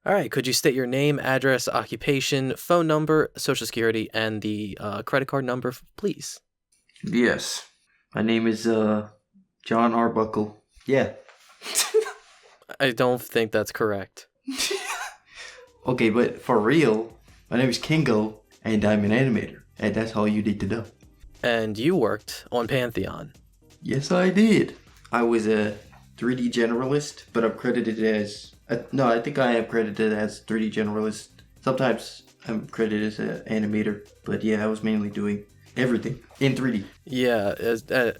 All right, could you state your name, address, occupation, phone number, social security, and the credit card number, please? Yes. My name is John Arbuckle. Yeah. I don't think that's correct. Okay, but for real, my name is Kingo, and I'm an animator, and that's all you need to know. And you worked on Pantheon. Yes, I did. I was a 3D generalist, but I'm credited as... no, I think I am credited as 3D generalist. Sometimes I'm credited as an animator, but yeah, I was mainly doing everything in 3D. Yeah,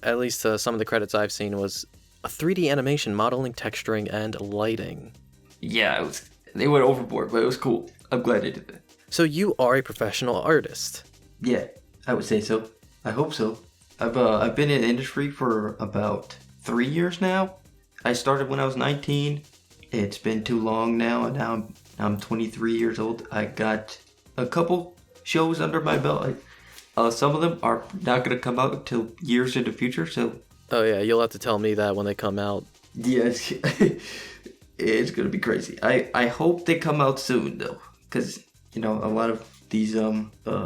at least some of the credits I've seen was a 3D animation, modeling, texturing, and lighting. Yeah, they went overboard, but it was cool. I'm glad they did that. So you are a professional artist. Yeah, I would say so. I hope so. I've been in the industry for about 3 years now. I started when I was 19. It's been too long now, and now I'm 23 years old. I got a couple shows under my belt. Some of them are not going to come out until years in the future, so... Oh yeah, you'll have to tell me that when they come out. Yeah, it's going to be crazy. I hope they come out soon, though, because, a lot of these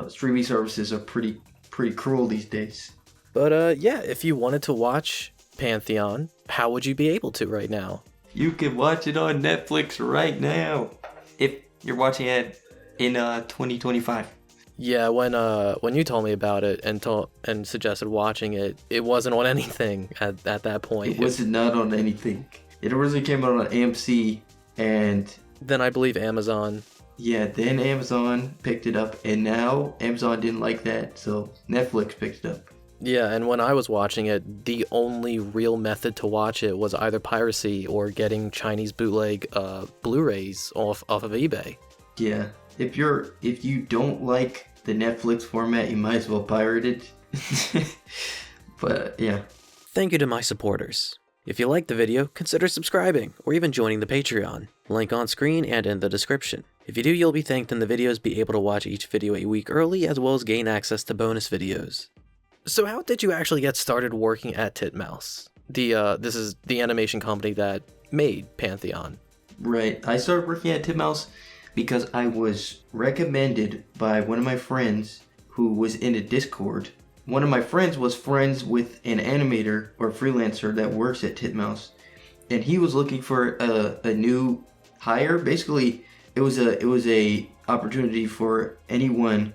streaming services are pretty cruel these days. But yeah, if you wanted to watch Pantheon, how would you be able to right now? You can watch it on Netflix right now, if you're watching it in 2025. Yeah, when you told me about it and suggested watching it, it wasn't on anything at that point. It was not on anything. It originally came out on AMC, and then I believe Amazon. Yeah, then Amazon picked it up, and now Amazon didn't like that, so Netflix picked it up. Yeah, and when I was watching it, the only real method to watch it was either piracy or getting Chinese bootleg Blu-rays off of eBay. Yeah, if you don't like the Netflix format, you might as well pirate it. But yeah. Thank you to my supporters. If you liked the video, consider subscribing or even joining the Patreon. Link on screen and in the description. If you do, you'll be thanked in the videos, be able to watch each video a week early, as well as gain access to bonus videos. So how did you actually get started working at Titmouse? This is the animation company that made Pantheon. Right. I started working at Titmouse because I was recommended by one of my friends who was in a Discord. One of my friends was friends with an animator or freelancer that works at Titmouse, and he was looking for a new hire. Basically, it was a opportunity for anyone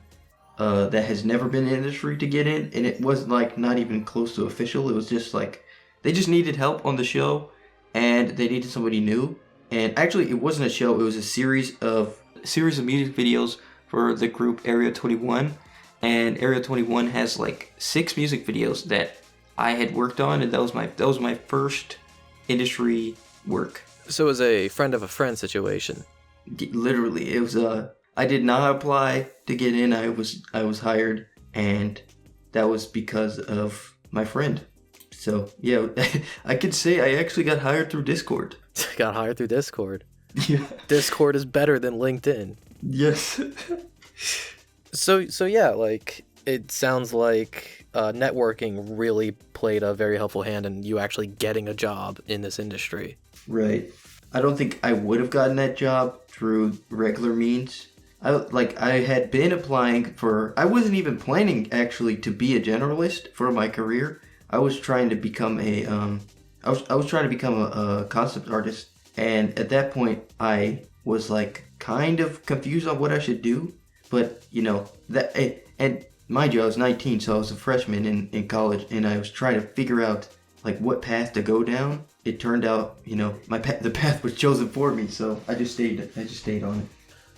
that has never been in the industry to get in, and it was like not even close to official. It was just like they just needed help on the show, and they needed somebody new. And actually, it wasn't a show; it was a series of music videos for the group Area 21. And Area 21 has like 6 music videos that I had worked on, and that was my first industry work. So it was a friend of a friend situation. Literally, it was I did not apply to get in. I was hired, and that was because of my friend. So yeah, I could say I actually got hired through Discord. Got hired through Discord. Yeah. Discord is better than LinkedIn. Yes. So yeah, like it sounds like networking really played a very helpful hand in you actually getting a job in this industry. Right. I don't think I would have gotten that job through regular means. I had been applying for... I wasn't even planning actually to be a generalist for my career. I was trying to become a concept artist, and at that point I was like kind of confused on what I should do. But and mind you, I was 19, so I was a freshman in college, and I was trying to figure out like what path to go down. It turned out, the path was chosen for me, so I just stayed on it.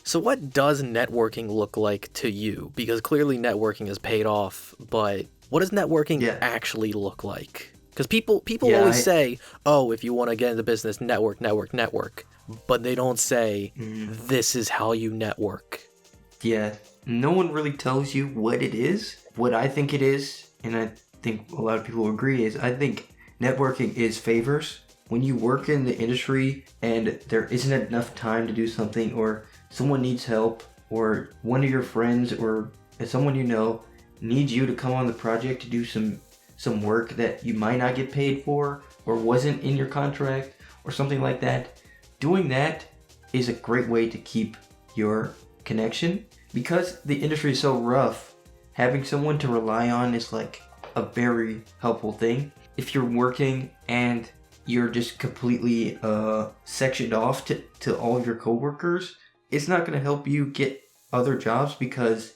So what does networking look like to you? Because clearly networking has paid off, but what does networking actually look like? Because people always say, oh, if you want to get into business, network. But they don't say, this is how you network. Yeah, no one really tells you what it is. What I think it is, and I think a lot of people agree, is I think networking is favors. When you work in the industry and there isn't enough time to do something, or someone needs help, or one of your friends or someone you know needs you to come on the project to do some work that you might not get paid for or wasn't in your contract or something like that, doing that is a great way to keep your connection. Because the industry is so rough, having someone to rely on is like a very helpful thing. If you're working and you're just completely sectioned off to all of your coworkers, it's not going to help you get other jobs, because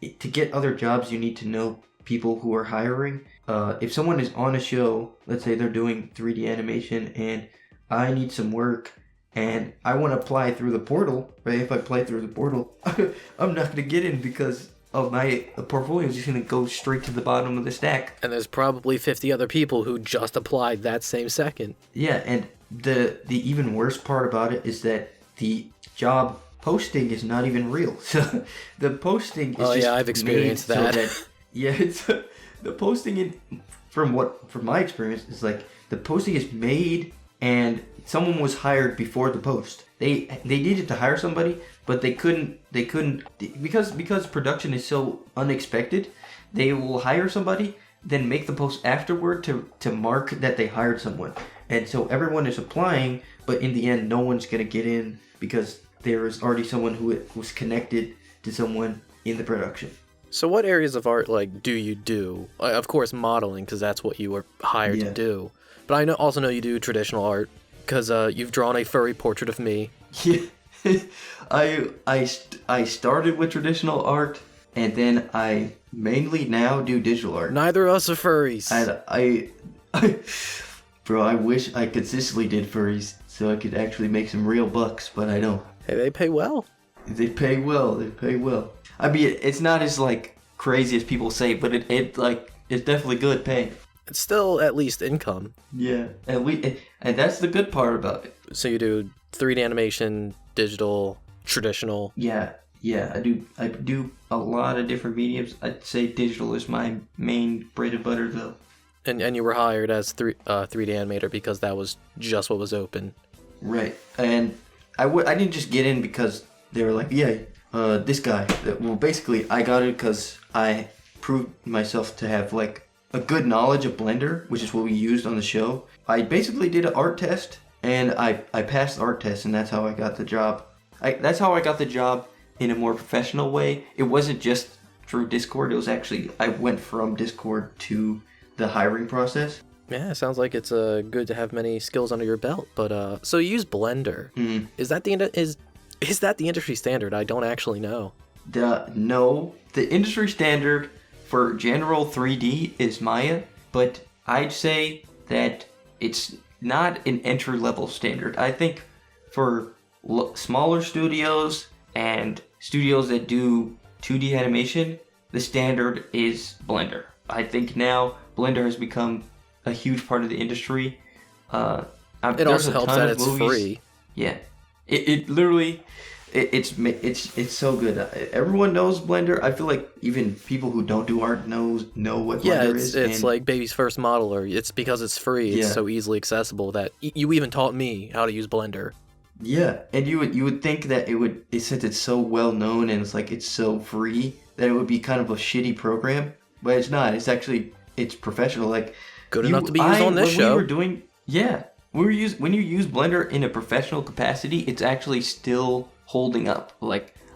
to get other jobs, you need to know people who are hiring. If someone is on a show, let's say they're doing 3D animation and I need some work and I want to apply through the portal, right? If I apply through the portal, I'm not going to get in because of my portfolio is just going to go straight to the bottom of the stack. And there's probably 50 other people who just applied that same second. Yeah, and the even worse part about it is that the job posting is not even real. So the posting is just I've experienced that. It's the posting from my experience is like the posting is made and someone was hired before the post. They needed to hire somebody, but they couldn't because production is so unexpected. They will hire somebody, then make the post afterward to mark that they hired someone. And so everyone is applying, but in the end no one's going to get in because there is already someone who was connected to someone in the production. So what areas of art do you do? Of course modeling, because that's what you were hired to do. But I also know you do traditional art, because you've drawn a furry portrait of me. Yeah, I started with traditional art, and then I mainly now do digital art. Neither of us are furries. Bro, I wish I consistently did furries so I could actually make some real bucks, but I don't. Hey, they pay well. They pay well. I mean, it's not as crazy as people say, but it's definitely good pay. It's still at least income. Yeah, and that's the good part about it. So you do 3D animation, digital, traditional. Yeah, I do a lot of different mediums. I'd say digital is my main bread and butter, though. And you were hired as 3D animator because that was just what was open. Right, and I didn't just get in because they were like, this guy. Well, basically, I got it because I proved myself to have a good knowledge of Blender, which is what we used on the show. I basically did an art test, and I passed the art test, and that's how I got the job. That's how I got the job in a more professional way. It wasn't just through Discord. It was actually, I went from Discord to the hiring process. Yeah, it sounds like it's good to have many skills under your belt. But so you use Blender. Mm. Is that the industry standard? I don't actually know. No, the industry standard for general 3D is Maya, but I'd say that it's not an entry-level standard. I think for smaller studios and studios that do 2D animation, the standard is Blender. I think now Blender has become a huge part of the industry. It also helps that it's free. Yeah, it literally. It's so good. Everyone knows Blender. I feel like even people who don't do art know what Blender is. Yeah, it's like baby's first modeler. It's because it's free. It's so easily accessible that you even taught me how to use Blender. Yeah, and you would think that since it's so well known and it's so free, that it would be kind of a shitty program, but it's not. It's professional. Good enough to be used on this show. When you use Blender in a professional capacity, it's actually still holding up.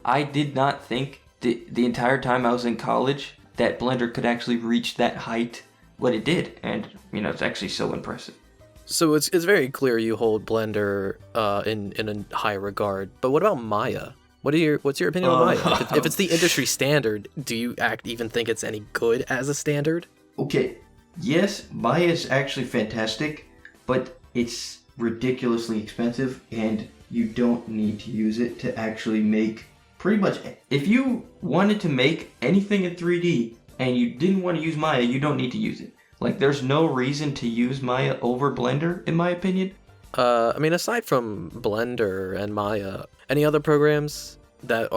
I did not think the entire time I was in college that Blender could actually reach that height, what it did, and it's actually so impressive. So it's very clear you hold Blender in a high regard. But what about Maya? What's your opinion on Maya? If it's the industry standard, do you even think it's any good as a standard? Okay, yes, Maya is actually fantastic, but it's ridiculously expensive, and you don't need to use it to actually make pretty much. If you wanted to make anything in 3D and you didn't want to use Maya, you don't need to use it. There's no reason to use Maya over Blender, in my opinion. I mean, aside from Blender and Maya, any other programs that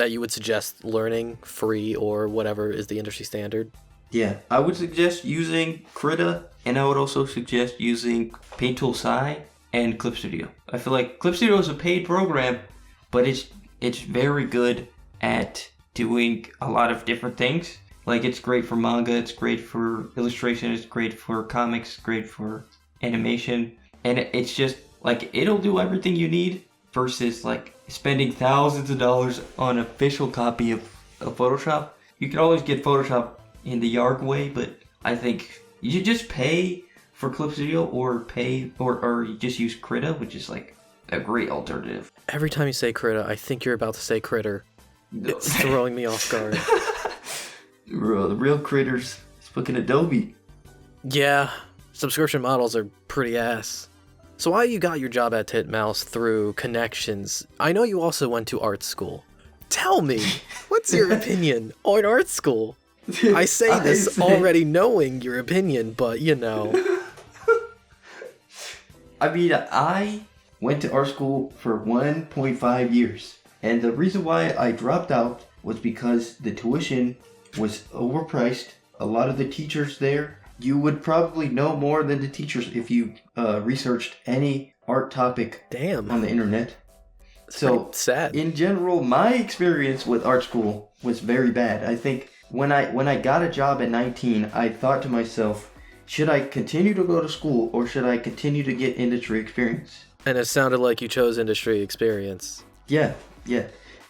you would suggest learning free or whatever is the industry standard? Yeah, I would suggest using Krita, and I would also suggest using Paint Tool Sai and Clip Studio. I feel like Clip Studio is a paid program, but it's very good at doing a lot of different things. It's great for manga, it's great for illustration, it's great for comics, great for animation, and it's just it'll do everything you need versus like spending thousands of dollars on an official copy of Photoshop. You can always get Photoshop in the Yarg way, but I think you should just pay for Clip Studio or you just use Krita, which is like a great alternative. Every time you say Krita, I think you're about to say Critter. No. It's throwing me off guard. The real critters is fucking Adobe. Yeah, subscription models are pretty ass. So while you got your job at Titmouse through connections, I know you also went to art school. Tell me, what's your opinion on art school? I say this already knowing your opinion, but you know. I mean, I went to art school for 1.5 years. And the reason why I dropped out was because the tuition was overpriced. A lot of the teachers there, you would probably know more than the teachers if you researched any art topic on the internet. So sad. In general, my experience with art school was very bad. I think when I got a job at 19, I thought to myself, should I continue to go to school or should I continue to get industry experience? And it sounded like you chose industry experience. Yeah.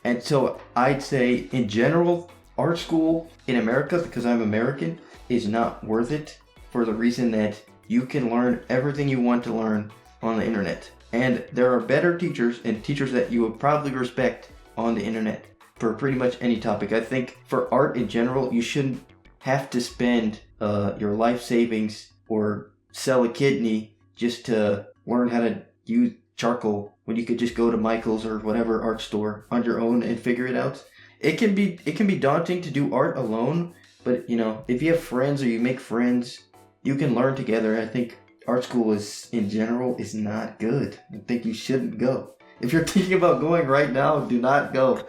And so I'd say in general, art school in America, because I'm American, is not worth it for the reason that you can learn everything you want to learn on the internet. And there are better teachers and teachers that you would probably respect on the internet for pretty much any topic. I think for art in general, you shouldn't have to spend your life savings or sell a kidney just to learn how to use charcoal when you could just go to Michael's or whatever art store on your own and figure it out. It can be daunting to do art alone, but you know, if you have friends or you make friends, you can learn together. I think art school is not good. I think you shouldn't go. If you're thinking about going right now, do not go.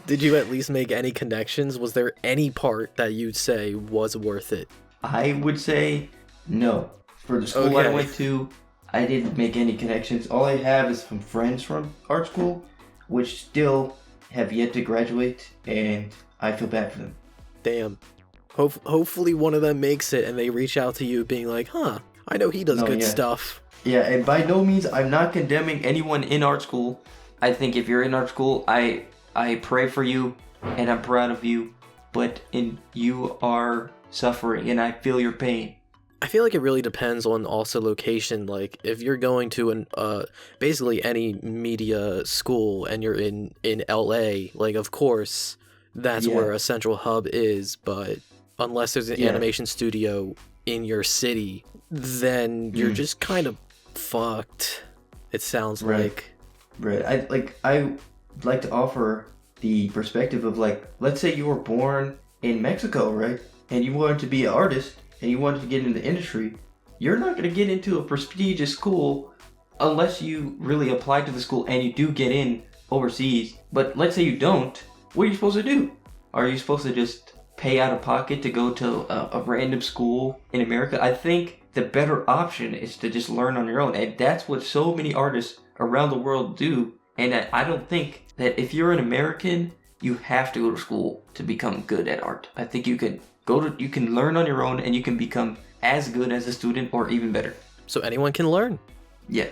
Did you at least make any connections? Was there any part that you'd say was worth it? I would say no. For the school I went to, I didn't make any connections. All I have is some friends from art school, which still have yet to graduate, and I feel bad for them. Damn. Hopefully one of them makes it and they reach out to you being like, I know he does good stuff. Yeah, and by no means, I'm not condemning anyone in art school. I think if you're in art school, I pray for you, and I'm proud of you, but you are suffering, and I feel your pain. I feel like it really depends on also location. Like, if you're going to basically any media school and you're in LA, like, of course, that's where a central hub is, but unless there's an animation studio in your city, then you're just kind of fucked, it sounds like. Right. I like to offer the perspective of, like, let's say you were born in Mexico, right? And you wanted to be an artist and you wanted to get into the industry. You're not going to get into a prestigious school unless you really apply to the school and you do get in overseas. But let's say you don't. What are you supposed to do? Are you supposed to just pay out of pocket to go to a random school in America? I think the better option is to just learn on your own. And that's what so many artists around the world do. And I don't think that if you're an American, you have to go to school to become good at art. I think you can learn on your own and you can become as good as a student or even better. So anyone can learn? Yeah.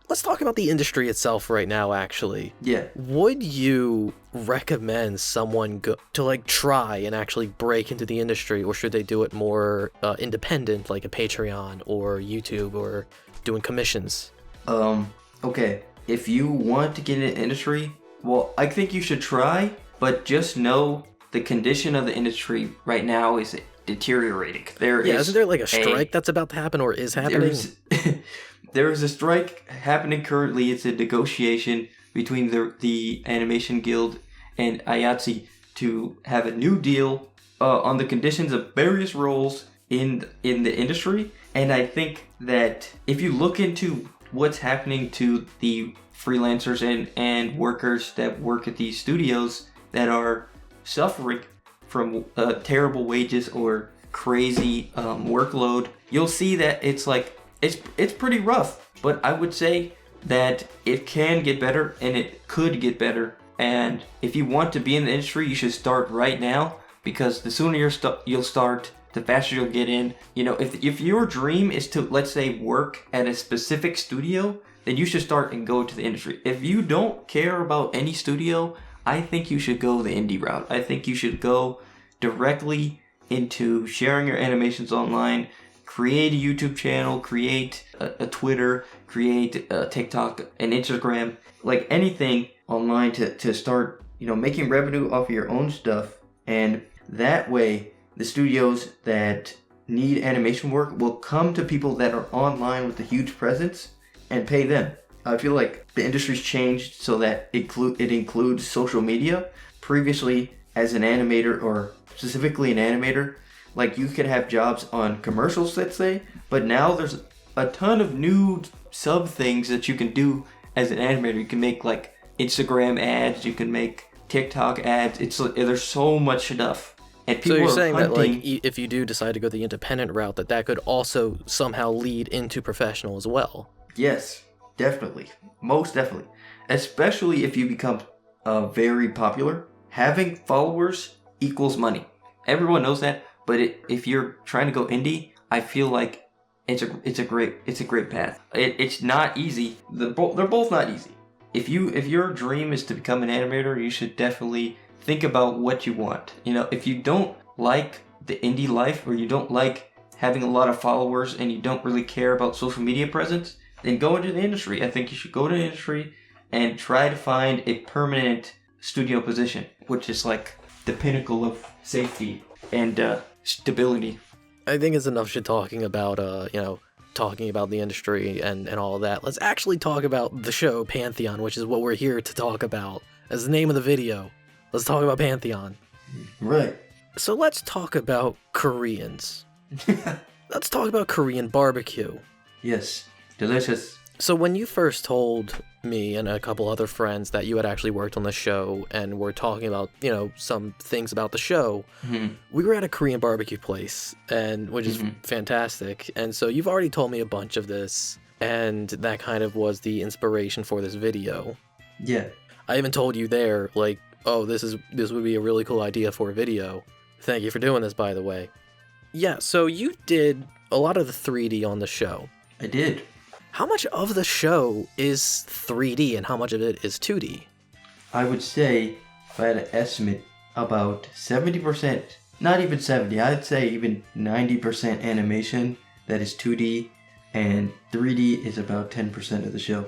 Let's talk about the industry itself right now, actually. Yeah. Would you recommend someone to like try and actually break into the industry, or should they do it more independent, like a Patreon or YouTube or doing commissions? Okay. If you want to get into the industry, well, I think you should try, but just know the condition of the industry right now is deteriorating. Isn't there like a strike that's about to happen or is happening? There is a strike happening currently. It's a negotiation between the Animation Guild and IATSE to have a new deal on the conditions of various roles in the industry. And I think that if you look into what's happening to the freelancers and workers that work at these studios that are suffering from terrible wages or crazy workload, you'll see that it's pretty rough. But I would say that it can get better and it could get better. And if you want to be in the industry, you should start right now, because the sooner you'll start, the faster you'll get in. You know, if your dream is to, let's say, work at a specific studio, then you should start and go to the industry. If you don't care about any studio, I think you should go the indie route. I think you should go directly into sharing your animations online, create a YouTube channel, create a Twitter, create a TikTok, an Instagram, like anything online to start, making revenue off of your own stuff. And that way, the studios that need animation work will come to people that are online with a huge presence and pay them. I feel like the industry's changed so that it includes social media. Previously, as an animator, or specifically an animator, like you could have jobs on commercials, let's say, but now there's a ton of new sub things that you can do as an animator. You can make like Instagram ads, you can make TikTok ads. There's so much stuff. And people so you're are saying hunting, that like if you do decide to go the independent route, that could also somehow lead into professional as well. Yes, definitely. Most definitely. Especially if you become very popular. Having followers equals money. Everyone knows that, but if you're trying to go indie, I feel like it's a great path. It's not easy. They're both not easy. If your dream is to become an animator, you should definitely think about what you want. If you don't like the indie life, or you don't like having a lot of followers and you don't really care about social media presence, then go into the industry. I think you should go to the industry and try to find a permanent studio position, which is like the pinnacle of safety and stability. I think it's enough shit talking about talking about the industry and all of that. Let's actually talk about the show Pantheon, which is what we're here to talk about. As the name of the video, let's talk about Pantheon. Right. So let's talk about Koreans. Let's talk about Korean barbecue. Yes, delicious. So when you first told me and a couple other friends that you had actually worked on the show and were talking about, some things about the show, we were at a Korean barbecue place, and which is fantastic. And so you've already told me a bunch of this, and that kind of was the inspiration for this video. Yeah. I even told you there, like, oh, this would be a really cool idea for a video. Thank you for doing this, by the way. Yeah, so you did a lot of the 3D on the show. I did. How much of the show is 3D and how much of it is 2D? I would say, if I had to estimate, about 70%, not even 70, I'd say even 90% animation that is 2D, and 3D is about 10% of the show.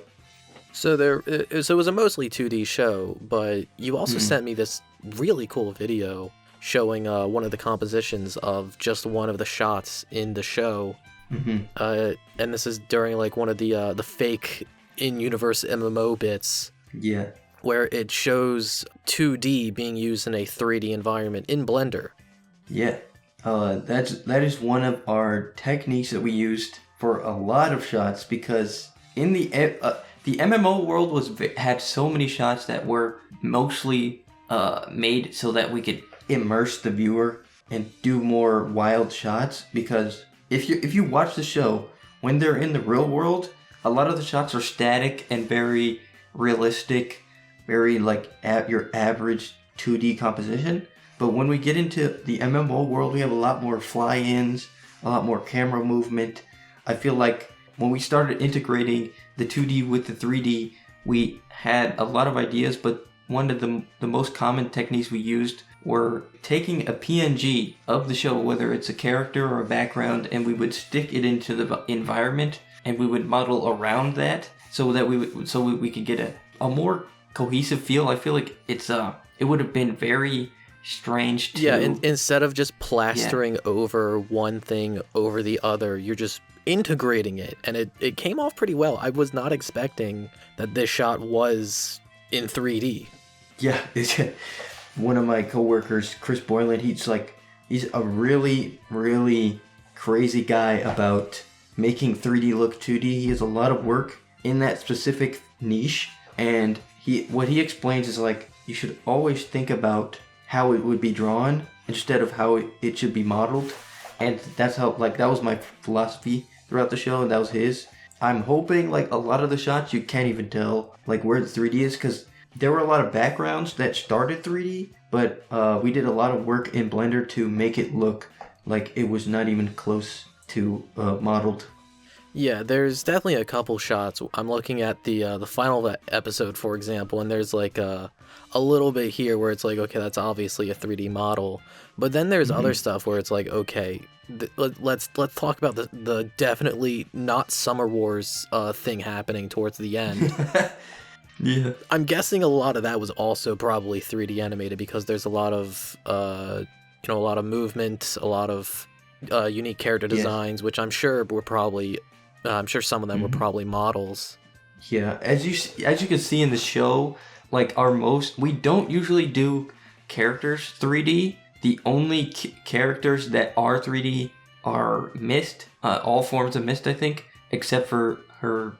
So it was a mostly 2D show, but you also sent me this really cool video showing one of the compositions of just one of the shots in the show. And this is during like one of the fake in-universe MMO bits. Yeah. Where it shows 2D being used in a 3D environment in Blender. Yeah. That is one of our techniques that we used for a lot of shots, because in the MMO world had so many shots that were mostly made so that we could immerse the viewer and do more wild shots, because if you watch the show, when they're in the real world, a lot of the shots are static and very realistic, very like your average 2D composition. But when we get into the MMO world, we have a lot more fly-ins, a lot more camera movement. I feel like when we started integrating the 2D with the 3D, we had a lot of ideas, but one of the most common techniques we used were taking a PNG of the show, whether it's a character or a background, and we would stick it into the environment, and we would model around that so that we could get a more cohesive feel. I feel like it would have been very strange to... Yeah, instead of just plastering over one thing over the other, you're just integrating it, and it came off pretty well. I was not expecting that this shot was in 3D. Yeah, one of my coworkers, Chris Boylan, he's a really, really crazy guy about making 3D look 2D. He has a lot of work in that specific niche, and what he explains is like you should always think about how it would be drawn instead of how it should be modeled, and that's how that was my philosophy throughout the show, and that was his. I'm hoping like a lot of the shots you can't even tell like where the 3D is, because there were a lot of backgrounds that started 3D, but we did a lot of work in Blender to make it look like it was not even close to modeled. Yeah, there's definitely a couple shots. I'm looking at the final episode, for example, and there's like a little bit here where it's like, okay, that's obviously a 3D model. But then there's other stuff where it's like, okay, let's talk about the definitely not Summer Wars thing happening towards the end. Yeah. I'm guessing a lot of that was also probably 3D animated because there's a lot of a lot of movement, a lot of unique character designs, which I'm sure were probably. I'm sure some of them were probably models. Yeah, as you can see in the show, like we don't usually do characters 3D. The only characters that are 3D are Mist, all forms of Mist, I think, except for her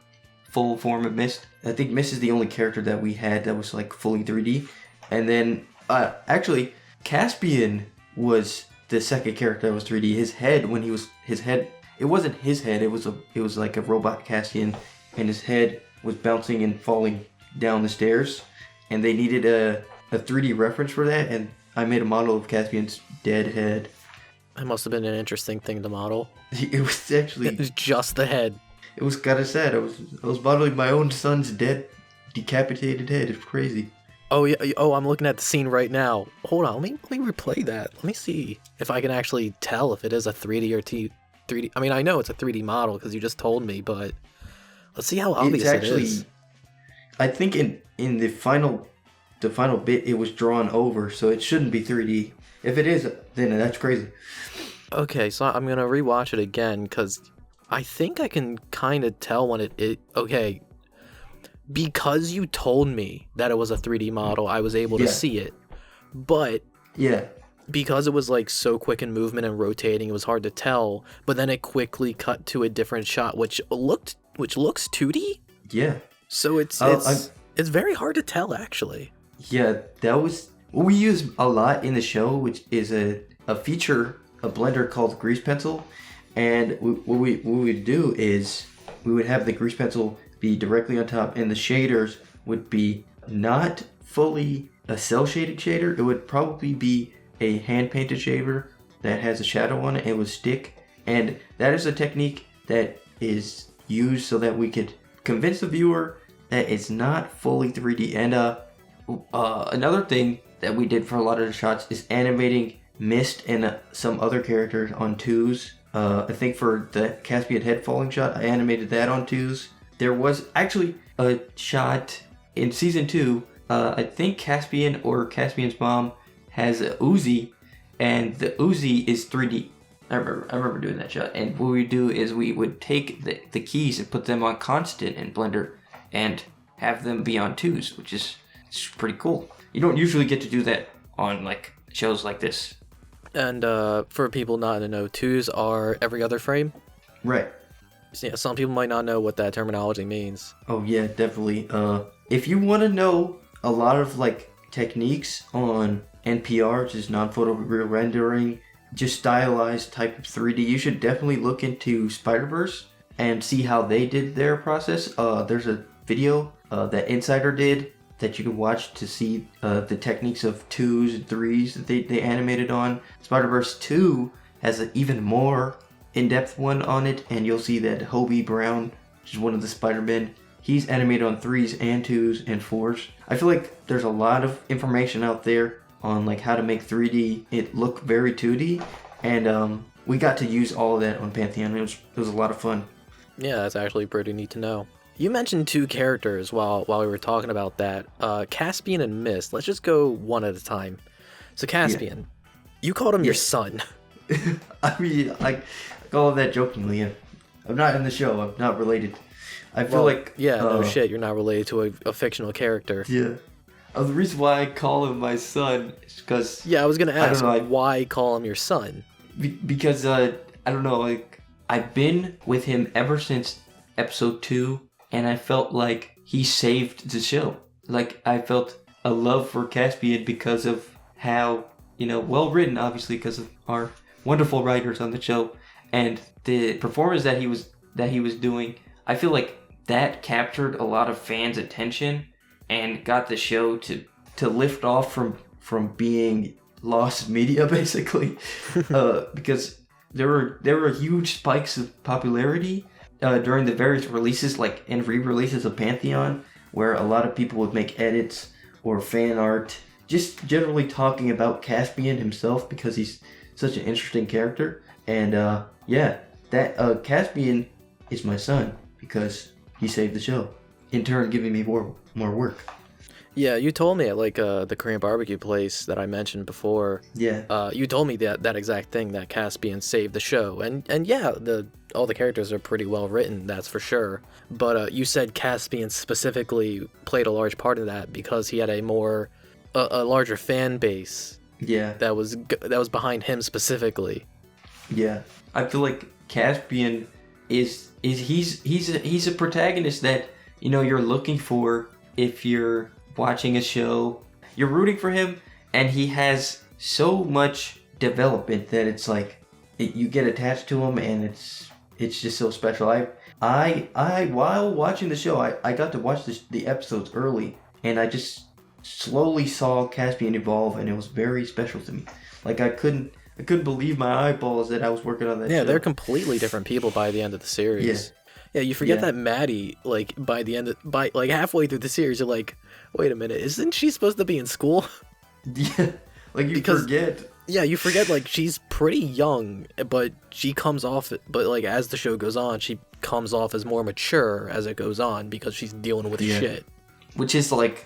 full form of Mist. I think Mist is the only character that we had that was like fully 3D. And then actually Caspian was the second character that was 3D. It wasn't his head. It was like a robot Caspian, and his head was bouncing and falling down the stairs. And they needed a 3D reference for that, and I made a model of Caspian's dead head. That must have been an interesting thing to model. It was actually it was just the head. It was kind of sad. I was modeling my own son's dead, decapitated head. It's crazy. Oh yeah. Oh, I'm looking at the scene right now. Hold on. Let me replay that. Let me see if I can actually tell if it is a 3D or 3D. I mean, I know it's a 3D model because you just told me, but let's see how obvious it is. I think in the final bit, it was drawn over, so it shouldn't be 3D. If it is, then that's crazy. Okay, so I'm gonna rewatch it again because I think I can kind of tell when it. Okay, because you told me that it was a 3D model, I was able to see it, but yeah. Because it was like so quick in movement and rotating, it was hard to tell. But then it quickly cut to a different shot, which looks 2D. Yeah. So it's very hard to tell, actually. Yeah, that was what we use a lot in the show, which is a feature, a blender called Grease Pencil. And what we would do is we would have the Grease Pencil be directly on top, and the shaders would be not fully a cell shaded shader. It would probably be a hand-painted shader that has a shadow on it and would stick. And that is a technique that is used so that we could convince the viewer that it's not fully 3D. And another thing that we did for a lot of the shots is animating Mist and some other characters on twos. I think for the Caspian head falling shot, I animated that on twos. There was actually a shot in season 2, I think Caspian or Caspian's mom has a Uzi, and the Uzi is 3D. I remember doing that shot. And what we do is we would take the keys and put them on constant in Blender and have them be on twos, which is pretty cool. You don't usually get to do that on like shows like this. And for people not to know, twos are every other frame. Right. So, yeah, some people might not know what that terminology means. Oh yeah, definitely. If you want to know a lot of like techniques on NPR, which is non-photo real rendering, just stylized type of 3D, you should definitely look into Spider-Verse and see how they did their process. There's a video that Insider did that you can watch to see the techniques of 2s and 3s that they animated on. Spider-Verse 2 has an even more in-depth one on it, and you'll see that Hobie Brown, which is one of the Spider-Men, he's animated on 3s and 2s and 4s. I feel like there's a lot of information out there on like how to make 3D it look very 2D, and we got to use all of that on Pantheon. It was a lot of fun. Yeah, that's actually pretty neat to know. You mentioned two characters while we were talking about that, Caspian and Mist. Let's just go one at a time. So Caspian, you called him your son. I mean, I call that jokingly. I'm not in the show. I'm not related. I feel like... Yeah, no shit. You're not related to a fictional character. Yeah. The reason why I call him my son is because... Yeah, I was going to ask, why call him your son? Because, I don't know, like, I've been with him ever since episode 2, and I felt like he saved the show. Like, I felt a love for Caspian because of how, well written, obviously, because of our wonderful writers on the show, and the performance that he was doing. I feel like that captured a lot of fans' attention and got the show to lift off from being lost media, basically, because there were huge spikes of popularity, during the various releases, like in re-releases of Pantheon, where a lot of people would make edits or fan art, just generally talking about Caspian himself because he's such an interesting character. And that Caspian is my son because he saved the show, in turn giving me more work. Yeah, you told me at like the Korean barbecue place that I mentioned before. Yeah. You told me that exact thing, that Caspian saved the show, and yeah, all the characters are pretty well written, that's for sure. But you said Caspian specifically played a large part of that because he had a larger fan base. Yeah. That was behind him specifically. Yeah. I feel like Caspian he's a protagonist that, you know, you're looking for if you're watching a show. You're rooting for him, and he has so much development that it's like you get attached to him, and it's just so special. I while watching the show, I got to watch the episodes early, and I just slowly saw Caspian evolve, and it was very special to me. Like I couldn't believe my eyeballs that I was working on that show. Yeah, they're completely different people by the end of the series. Yeah, you forget that Maddie, like, by halfway through the series, you're like, wait a minute, isn't she supposed to be in school? Yeah, like you forget. Yeah, you forget, like, she's pretty young, but she comes off, but, like, as the show goes on, she comes off as more mature as it goes on because she's dealing with shit. Which is, like,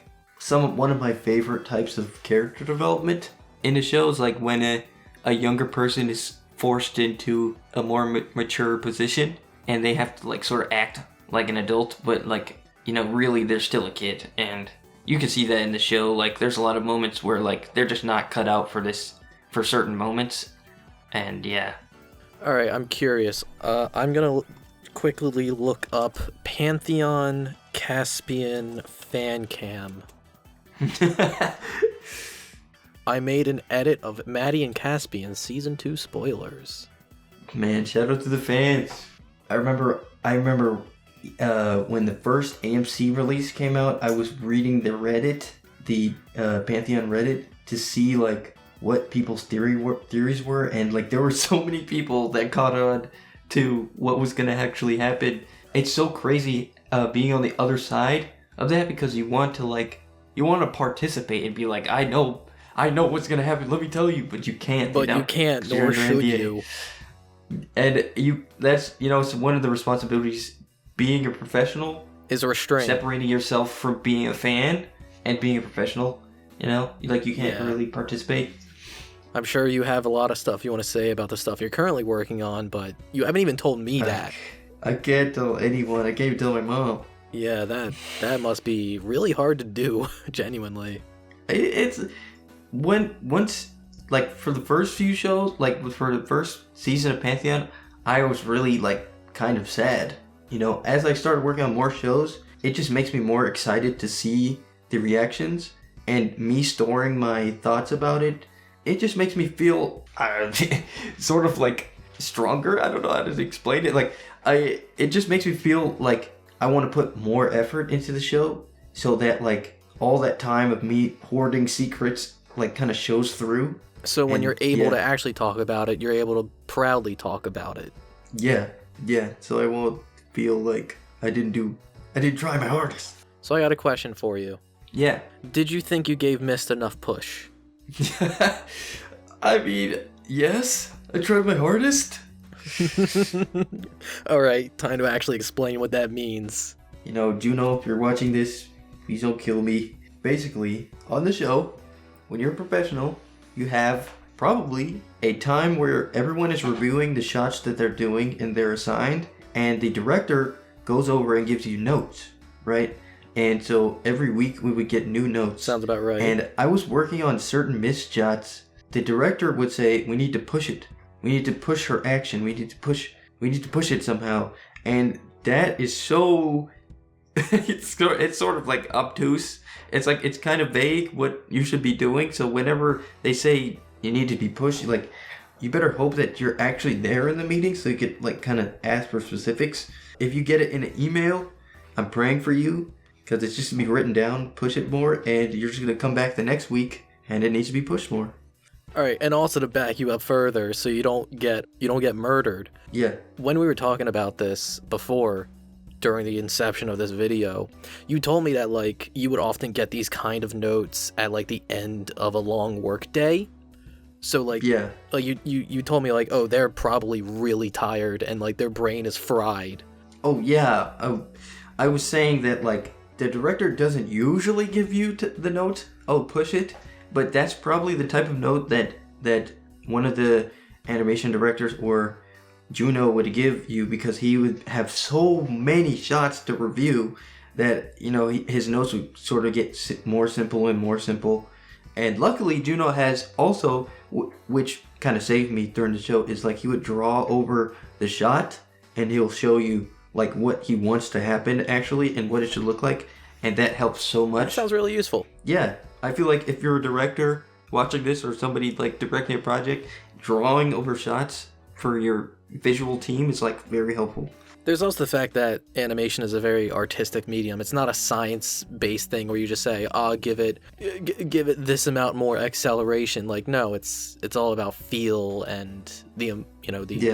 one of my favorite types of character development in the shows, like when a younger person is forced into a more mature position, and they have to, like, sort of act like an adult, but, like, you know, really they're still a kid. And you can see that in the show. Like, there's a lot of moments where, like, they're just not cut out for certain moments. And, yeah. Alright, I'm curious. I'm gonna quickly look up Pantheon Caspian fan cam. I made an edit of Maddie and Caspian Season 2 spoilers. Man, shout out to the fans. I remember when the first AMC release came out, I was reading the Reddit, the Pantheon Reddit, to see like what people's theories were, and like there were so many people that caught on to what was gonna actually happen. It's so crazy being on the other side of that, because you want to participate and be like, I know what's gonna happen. Let me tell you, but you can't. But you can't, nor should you. And that's it's one of the responsibilities being a professional is restraint. Separating yourself from being a fan and being a professional. You know, like you can't really participate. I'm sure you have a lot of stuff you want to say about the stuff you're currently working on, but you haven't even told me that. I can't tell anyone. I can't even tell my mom. Yeah, that must be really hard to do, genuinely. It's once like for the first few shows, like for the first season of Pantheon, I was really like kind of sad. You know, as I started working on more shows, it just makes me more excited to see the reactions, and me storing my thoughts about it. It just makes me feel sort of like stronger. I don't know how to explain it. Like it just makes me feel like I want to put more effort into the show, so that like all that time of me hoarding secrets like kind of shows through. So when you're able to actually talk about it, you're able to proudly talk about it. Yeah. So I won't feel like I didn't try my hardest. So I got a question for you. Yeah. Did you think you gave Mist enough push? I mean, yes. I tried my hardest. Alright, time to actually explain what that means. You know, Juno, if you're watching this, please don't kill me. Basically, on the show, when you're a professional, you have probably a time where everyone is reviewing the shots that they're doing and they're assigned, and the director goes over and gives you notes, right? And so every week we would get new notes. Sounds about right. And I was working on certain missed shots. The director would say, we need to push it. We need to push her action. We need to push it somehow. And that is so it's sort of like obtuse. It's like it's kind of vague what you should be doing. So whenever they say you need to be pushed, like you better hope that you're actually there in the meeting so you could like kind of ask for specifics. If you get it in an email, I'm praying for you, because it's just to be written down. Push it more, and you're just gonna come back the next week and it needs to be pushed more. All right, and also to back you up further, so you don't get murdered. Yeah. When we were talking about this before, during the inception of this video, you told me that like you would often get these kind of notes at like the end of a long work day. So like, Yeah. like you told me like, oh, they're probably really tired and like their brain is fried. Oh yeah. I was saying that like the director doesn't usually give you the note. Oh, push it. But that's probably the type of note that one of the animation directors or Juno would give you, because he would have so many shots to review that, you know, his notes would sort of get more simple and more simple. And luckily Juno has also, which kind of saved me during the show, is like he would draw over the shot and he'll show you like what he wants to happen actually and what it should look like. And that helps so much. That sounds really useful. Yeah. I feel like if you're a director watching this or somebody like directing a project, drawing over shots for your visual team is like very helpful. There's also the fact that animation is a very artistic medium. It's not a science-based thing where you just say, give it this amount more acceleration. Like, no, it's all about feel and the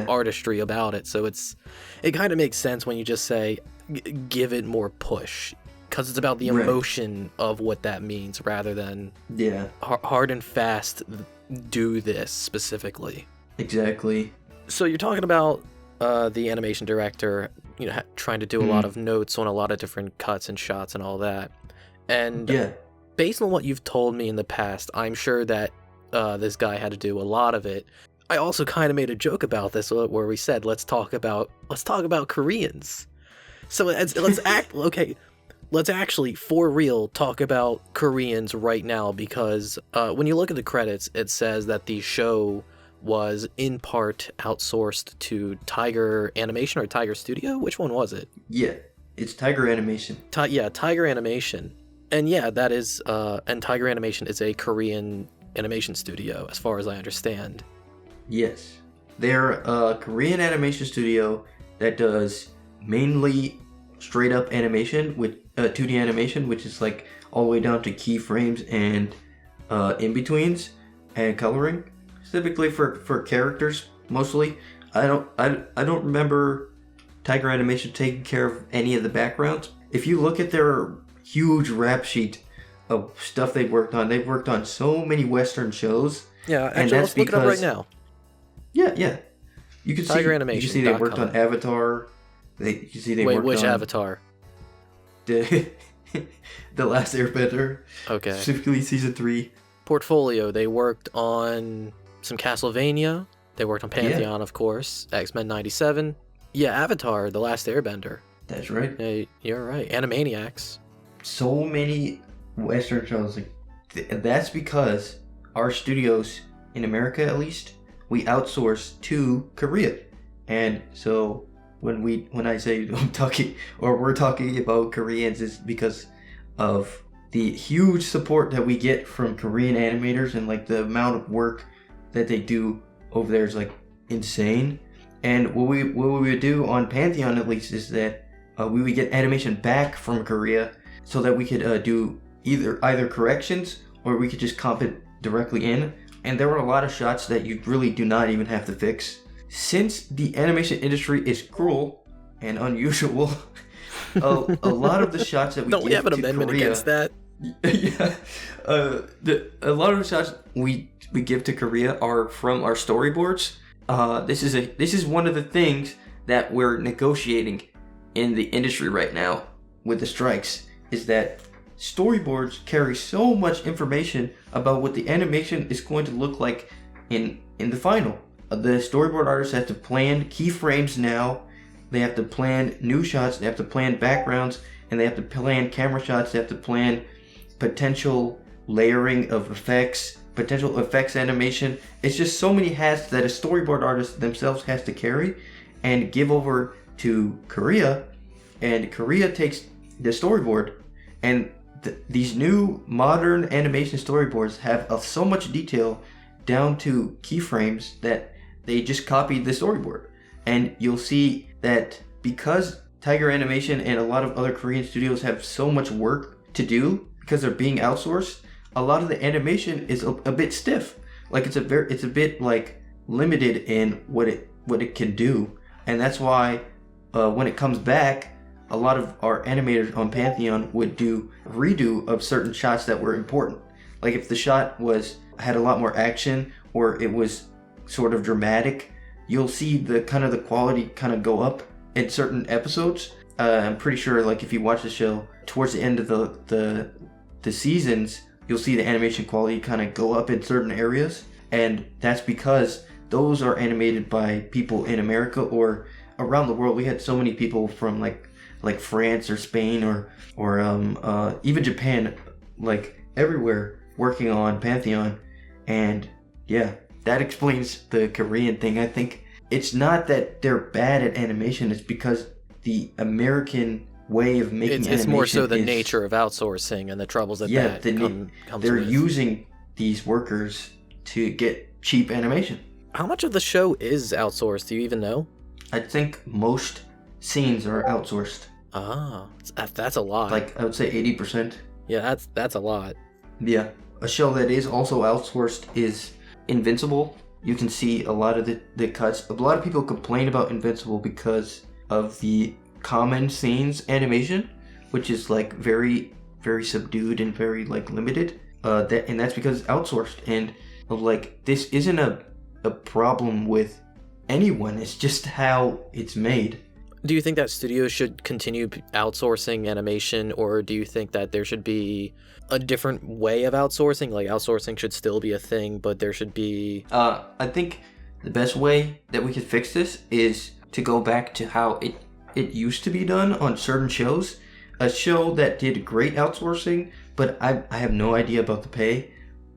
artistry about it. So it kind of makes sense when you just say, give it more push. Because it's about the emotion of what that means rather than hard and fast do this specifically. Exactly. So you're talking about the animation director, trying to do a lot of notes on a lot of different cuts and shots and all that. And based on what you've told me in the past, I'm sure that this guy had to do a lot of it. I also kind of made a joke about this where we said, let's talk about Koreans. So let's actually, for real, talk about Koreans right now, because when you look at the credits, it says that the show was in part outsourced to Tiger Animation or Tiger Studio. Which one was it? Yeah, it's Tiger Animation. Tiger Animation. And yeah, that is, and Tiger Animation is a Korean animation studio, as far as I understand. Yes. They're a Korean animation studio that does mainly straight up animation with 2D animation, which is like all the way down to keyframes and in-betweens and coloring, specifically for characters mostly. I don't remember Tiger Animation taking care of any of the backgrounds. If you look at their huge rap sheet of stuff they've worked on so many Western shows. Yeah, actually, let's look it up right now. Yeah. You can Tiger Animation. You can see they worked on Avatar. Wait, which Avatar? The Last Airbender. Okay. Specifically season 3. Portfolio. They worked on some Castlevania. They worked on Pantheon, of course. X-Men 97. Yeah, Avatar, The Last Airbender. That's right. Yeah, you're right. Animaniacs. So many Western shows. That's because our studios, in America at least, we outsource to Korea. And so when I say we're talking about Koreans, is because of the huge support that we get from Korean animators, and like the amount of work that they do over there is like insane. And what we would do on Pantheon at least is that we would get animation back from Korea so that we could do either corrections or we could just comp it directly in. And there were a lot of shots that you really do not even have to fix. Since the animation industry is cruel and unusual, a lot of the shots that we don't give we have an to amendment Korea, against that? Yeah, a lot of the shots we give to Korea are from our storyboards. This is one of the things that we're negotiating in the industry right now with the strikes, is that storyboards carry so much information about what the animation is going to look like in the final. The storyboard artists have to plan keyframes now, they have to plan new shots, they have to plan backgrounds, and they have to plan camera shots, they have to plan potential layering of effects, potential effects animation. It's just so many hats that a storyboard artist themselves has to carry and give over to Korea, and Korea takes the storyboard, and these new modern animation storyboards have so much detail down to keyframes that they just copied the storyboard. And you'll see that because Tiger Animation and a lot of other Korean studios have so much work to do because they're being outsourced, a lot of the animation is a bit stiff. Like it's a bit like limited in what it can do, and that's why when it comes back, a lot of our animators on Pantheon would do a redo of certain shots that were important. Like if the shot had a lot more action or it was sort of dramatic, you'll see the quality kind of go up in certain episodes. I'm pretty sure, like if you watch the show towards the end of the seasons, you'll see the animation quality kind of go up in certain areas, and that's because those are animated by people in America or around the world. We had so many people from like France or Spain or even Japan, like everywhere, working on Pantheon. And yeah, that explains the Korean thing. I think it's not that they're bad at animation, it's because the American way of making animation it's more so the nature of outsourcing and the troubles that comes they're with. using these workers to get cheap animation. How much of the show is outsourced? Do you even know? I think most scenes are outsourced. Ah, that's a lot. Like I would say 80%. Yeah, that's a lot. Yeah. A show that is also outsourced is Invincible. You can see a lot of the cuts. A lot of people complain about Invincible because of the common scenes animation, which is like very, very subdued and very like limited. And that's because it's outsourced. And like this isn't a problem with anyone. It's just how it's made. Do you think that studios should continue outsourcing animation, or do you think that there should be a different way of outsourcing? Like outsourcing should still be a thing, but there should be... I think the best way that we could fix this is to go back to how it used to be done on certain shows. A show that did great outsourcing, but I have no idea about the pay,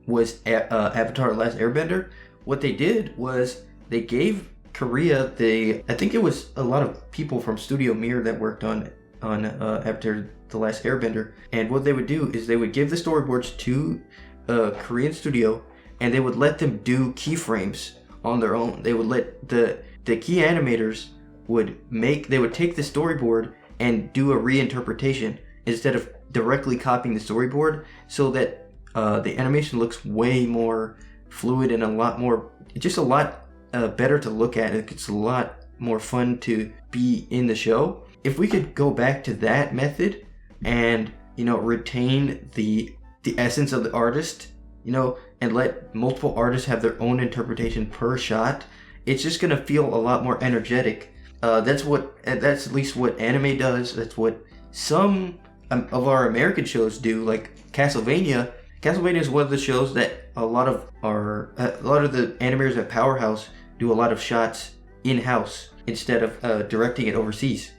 was Avatar: The Last Airbender. What they did was they gave Korea I think it was a lot of people from Studio Mir that worked on Avatar: The Last Airbender, and what they would do is they would give the storyboards to a Korean studio, and they would let them do keyframes on their own. They would let the key animators they would take the storyboard and do a reinterpretation instead of directly copying the storyboard, so that the animation looks way more fluid and a lot better to look at. It's a lot more fun to be in the show. If we could go back to that method and retain the essence of the artist, and let multiple artists have their own interpretation per shot, it's just gonna feel a lot more energetic. That's at least what anime does. That's what some of our American shows do, like Castlevania. Castlevania is one of the shows that a lot of the animators at Powerhouse do a lot of shots in-house instead of directing it overseas,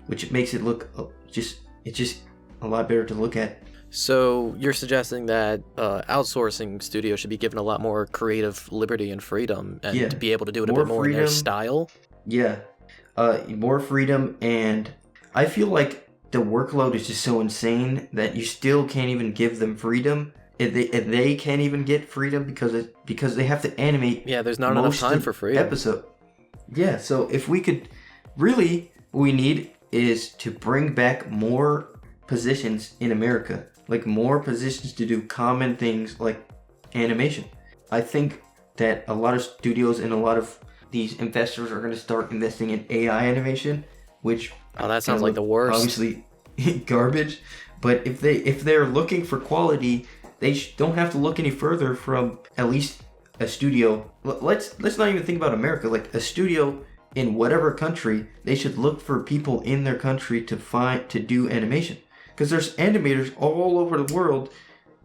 which makes it look it's just a lot better to look at. So you're suggesting that outsourcing studios should be given a lot more creative liberty and freedom, and to be able to do it a bit more in their style? Yeah. More freedom, and I feel like the workload is just so insane that you still can't even give them freedom. They can't even get freedom because they have to animate. Yeah, there's not enough time for freedom. Episode. Yeah, so if we could, really, what we need is to bring back more positions in America, like more positions to do common things like animation. I think that a lot of studios and a lot of these investors are going to start investing in AI animation, which that sounds like the worst. Obviously, garbage. But if they're looking for quality, they don't have to look any further from at least a studio. Let's not even think about America. Like a studio in whatever country, they should look for people in their country to do animation, because there's animators all over the world,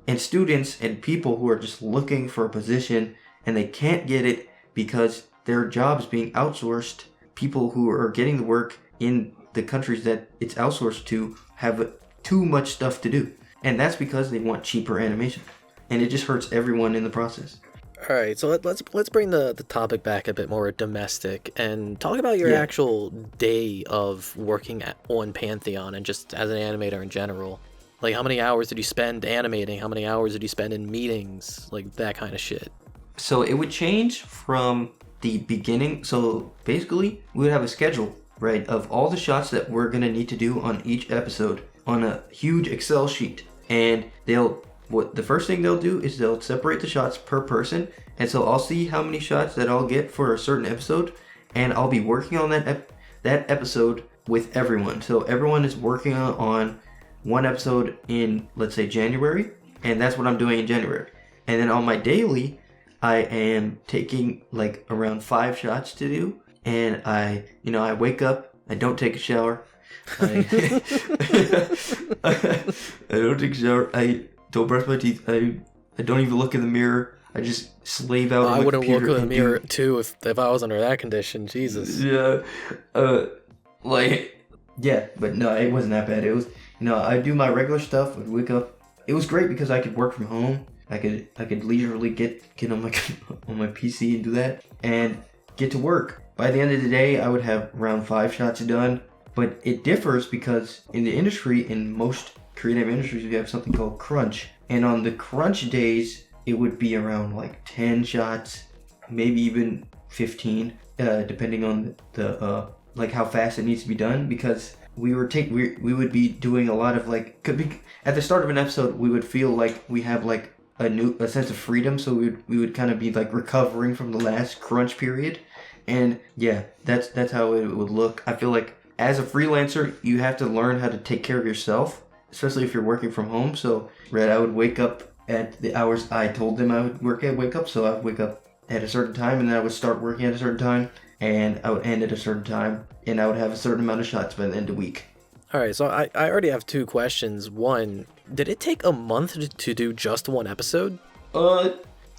and students and people who are just looking for a position and they can't get it because their jobs being outsourced. People who are getting the work in the countries that it's outsourced to have too much stuff to do, and that's because they want cheaper animation, and it just hurts everyone in the process. All right, so let's bring the topic back a bit more domestic and talk about your actual day of working on Pantheon and just as an animator in general. Like, how many hours did you spend animating? How many hours did you spend in meetings? Like, that kind of shit. So it would change from the beginning. So basically, we would have a schedule, right, of all the shots that we're going to need to do on each episode on a huge Excel sheet. And they'll what the first thing they'll do is they'll separate the shots per person, and so I'll see how many shots that I'll get for a certain episode, and I'll be working on that episode with everyone. So everyone is working on one episode in, let's say, January, and that's what I'm doing in January. And then on my daily, I am taking like around 5 shots to do, and I wake up, I don't take a shower, I don't take a shower, I don't brush my teeth, I don't even look in the mirror, I just slave out on my wouldn't computer. look in the mirror too if I was under that condition. Jesus. Yeah. But no, it wasn't that bad. It was, I do my regular stuff, I'd wake up. It was great because I could work from home. I could leisurely get on my on my PC and do that and get to work. By the end of the day, I would have around 5 shots done. But it differs because in the industry, in most creative industries, we have something called crunch. And on the crunch days, it would be around like 10 shots, maybe even 15, depending on the like how fast it needs to be done. Because we would be doing a lot of like, at the start of an episode, we would feel like we have like a sense of freedom, so we would kind of be like recovering from the last crunch period, and yeah, that's how it would look. I feel like as a freelancer, you have to learn how to take care of yourself, especially if you're working from home. So I would wake up at the hours I told them I would wake up. So I would wake up at a certain time, and then I would start working at a certain time, and I would end at a certain time, and I would have a certain amount of shots by the end of the week. All right, so I already have 2 questions. One, did it take a month to do just one episode?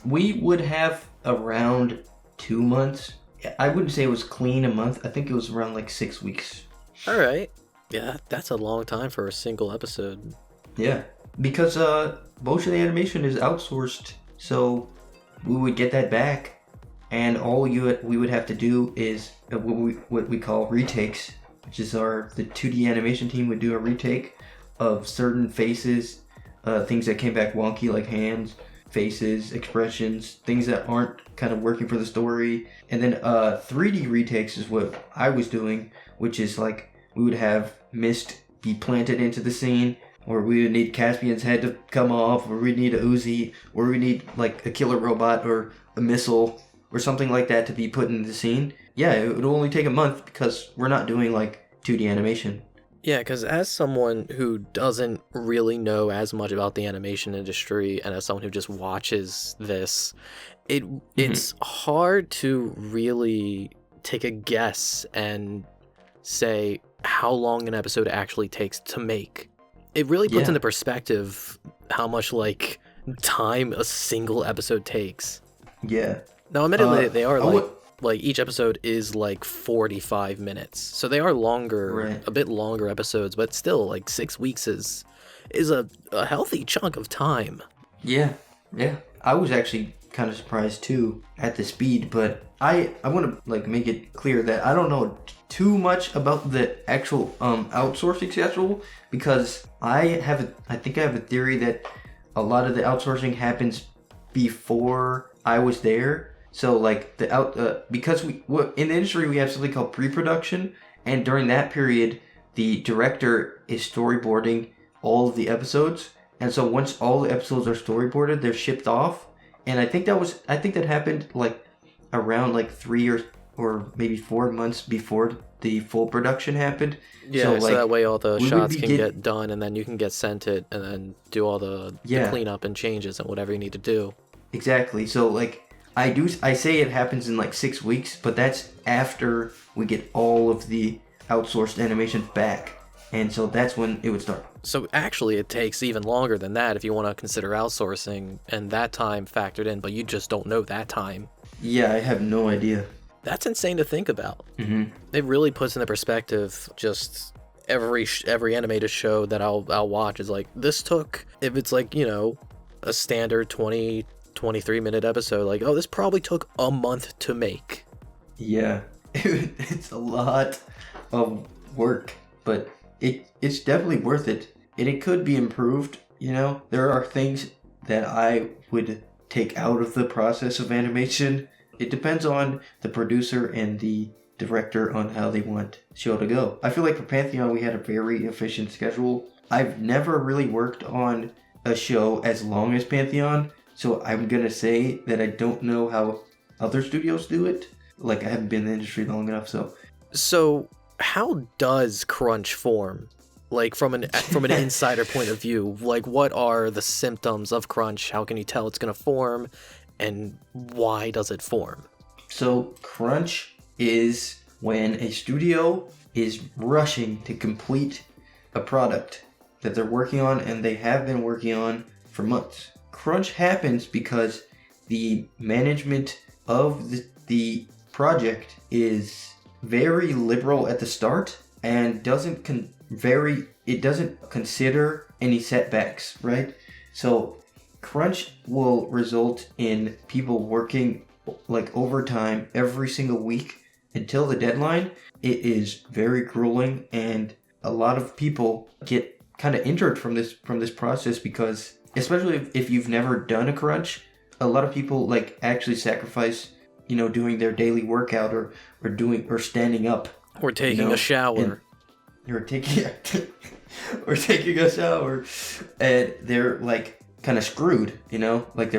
We would have around 2 months. I wouldn't say it was clean a month. I think it was around like 6 weeks. All right. Yeah, that's a long time for a single episode. Yeah, because most of the animation is outsourced, so we would get that back, and all we would have to do is what we call retakes, which is the 2D animation team would do a retake of certain faces, things that came back wonky like hands, faces, expressions, things that aren't kind of working for the story. And then 3D retakes is what I was doing, which is like we would have mist be planted into the scene, or we would need Caspian's head to come off, or we'd need a Uzi, or we need like a killer robot or a missile or something like that to be put in the scene. Yeah, it would only take a month because we're not doing like 2D animation. Yeah, because as someone who doesn't really know as much about the animation industry, and as someone who just watches this, it's hard to really take a guess and say how long an episode actually takes to make. It really puts into perspective how much like time a single episode takes. Yeah. Now, admittedly, they are like each episode is like 45 minutes, so they are longer, right. A bit longer episodes, but still, like 6 weeks is a healthy chunk of time. Yeah. I was actually kind of surprised too at the speed, but I want to like make it clear that I don't know too much about the actual outsourcing schedule, because I think I have a theory that a lot of the outsourcing happens before I was there. So like because in the industry we have something called pre-production, and during that period the director is storyboarding all of the episodes, and so once all the episodes are storyboarded, they're shipped off. And I think that happened like around like 3 or maybe 4 months before the full production happened. Yeah, so that way all the shots can get done, and then you can get sent it, and then do all the cleanup and changes and whatever you need to do. Exactly. So like I say it happens in like 6 weeks, but that's after we get all of the outsourced animation back. And so that's when it would start. So actually it takes even longer than that if you want to consider outsourcing and that time factored in, but you just don't know that time. Yeah, I have no idea. That's insane to think about. Mm-hmm. It really puts into perspective just every animated show that I'll watch is like, this took, if it's like, a standard 23-minute episode, like, oh, this probably took a month to make. Yeah, it's a lot of work, but it's definitely worth it, and it could be improved. There are things that I would take out of the process of animation. It depends on the producer and the director on how they want the show to go. I feel like for Pantheon we had a very efficient schedule. I've never really worked on a show as long as Pantheon, so I'm gonna say that I don't know how other studios do it. Like, I haven't been in the industry long enough, so. So how does crunch form? Like from an insider point of view, like what are the symptoms of crunch? How can you tell it's gonna form, and why does it form? So crunch is when a studio is rushing to complete a product that they're working on and they have been working on for months. Crunch happens because the management of the project is very liberal at the start and doesn't consider any setbacks, right? So crunch will result in people working like overtime every single week until the deadline. It is very grueling, and a lot of people get kind of injured from this process because, especially if you've never done a crunch, a lot of people like actually sacrifice, doing their daily workout or standing up or taking a shower. Or taking a shower, and they're like kind of screwed, like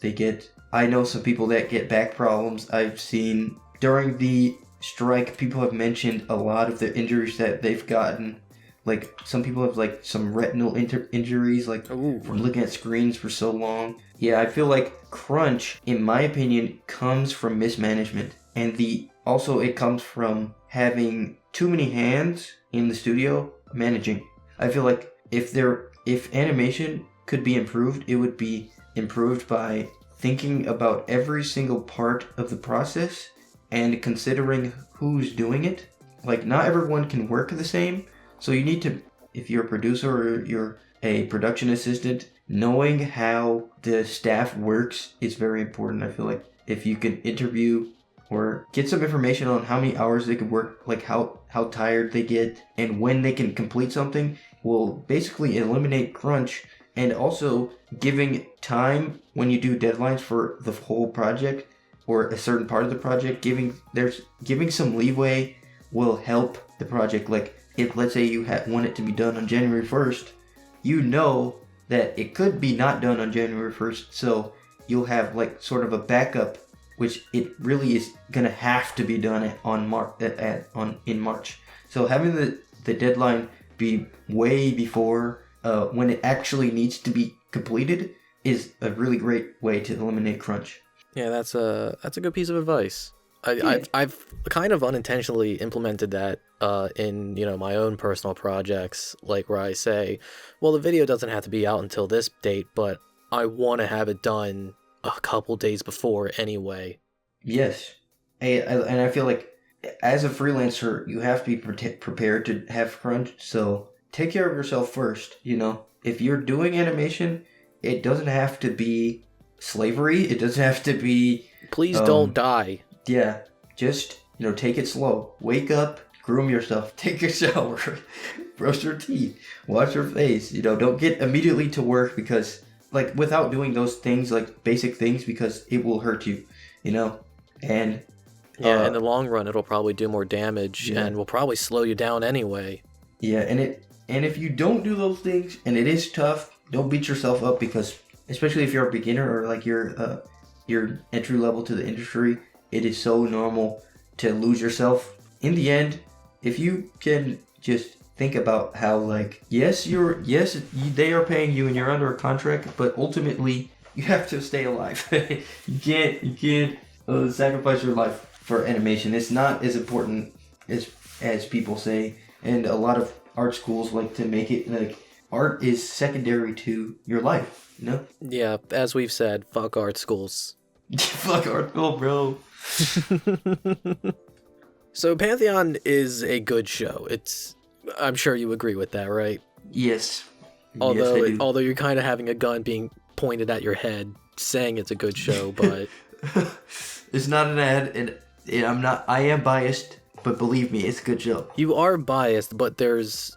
they get. I know some people that get back problems. I've seen during the strike, people have mentioned a lot of the injuries that they've gotten. Like, some people have like some retinal injuries, like from looking at screens for so long. Yeah, I feel like crunch, in my opinion, comes from mismanagement, and it comes from having too many hands in the studio managing. I feel like if animation could be improved, it would be improved by thinking about every single part of the process and considering who's doing it. Like, not everyone can work the same, so you need to, if you're a producer or you're a production assistant, knowing how the staff works is very important. I feel like if you can interview or get some information on how many hours they could work, like how tired they get and when they can complete something, will basically eliminate crunch. And also giving time when you do deadlines for the whole project or a certain part of the project, giving some leeway will help the project. Like, if let's say you want it to be done on January 1st, you know that it could be not done on January 1st, so you'll have like sort of a backup, which it really is gonna have to be done in March. So having the deadline be way before when it actually needs to be completed is a really great way to eliminate crunch. Yeah, that's a good piece of advice. I've kind of unintentionally implemented that in my own personal projects, like where I say, well, the video doesn't have to be out until this date, but I want to have it done a couple days before anyway. Yes, and I feel like as a freelancer, you have to be prepared to have crunch. So take care of yourself first. If you're doing animation, it doesn't have to be slavery. It doesn't have to be. Please don't die. Yeah, just take it slow. Wake up, groom yourself, take a shower, brush your teeth, wash your face. Don't get immediately to work because, like, without doing those things, like basic things, because it will hurt you. And in the long run, it'll probably do more damage and will probably slow you down anyway. Yeah, and if you don't do those things, and it is tough, don't beat yourself up, because especially if you're a beginner or like you're entry level to the industry, it is so normal to lose yourself. In the end, if you can just think about how, like, they are paying you and you're under a contract, but ultimately you have to stay alive. You can't sacrifice your life for animation. It's not as important as people say, and a lot of art schools like to make it like art is secondary to your life. Yeah, as we've said, fuck art schools. Fuck art school, bro. So Pantheon is a good show. I'm sure you agree with that, right? Yes. Although you're kind of having a gun being pointed at your head, saying it's a good show, but it's not an ad, and I am biased, but believe me, it's a good show. You are biased, but there's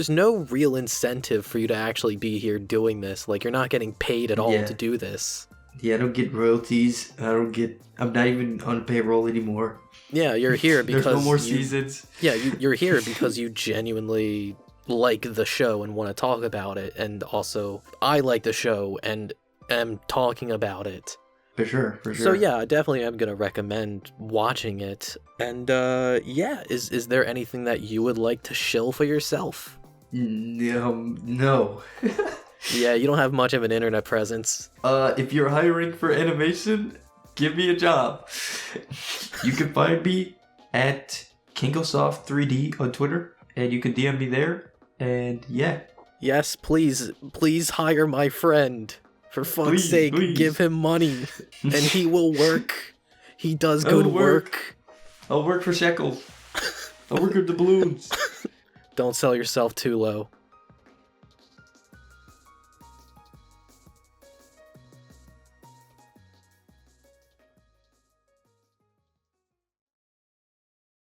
no real incentive for you to actually be here doing this. Like, you're not getting paid at all to do this. Yeah, I don't get royalties. I'm not even on payroll anymore. Yeah, you're here because there's no more seasons. Yeah, you're here because you genuinely like the show and want to talk about it, and also I like the show and am talking about it. For sure. So yeah, I definitely am gonna recommend watching it. And yeah, is there anything that you would like to shill for yourself? No. Yeah, you don't have much of an internet presence. If you're hiring for animation, give me a job. You can find me at KingoSoft3D on Twitter, and you can DM me there. And yeah. Yes, please hire my friend. For fuck's sake, please. give him money, and he will work. He does good work. I'll work for shekels. I'll work with the balloons. Don't sell yourself too low.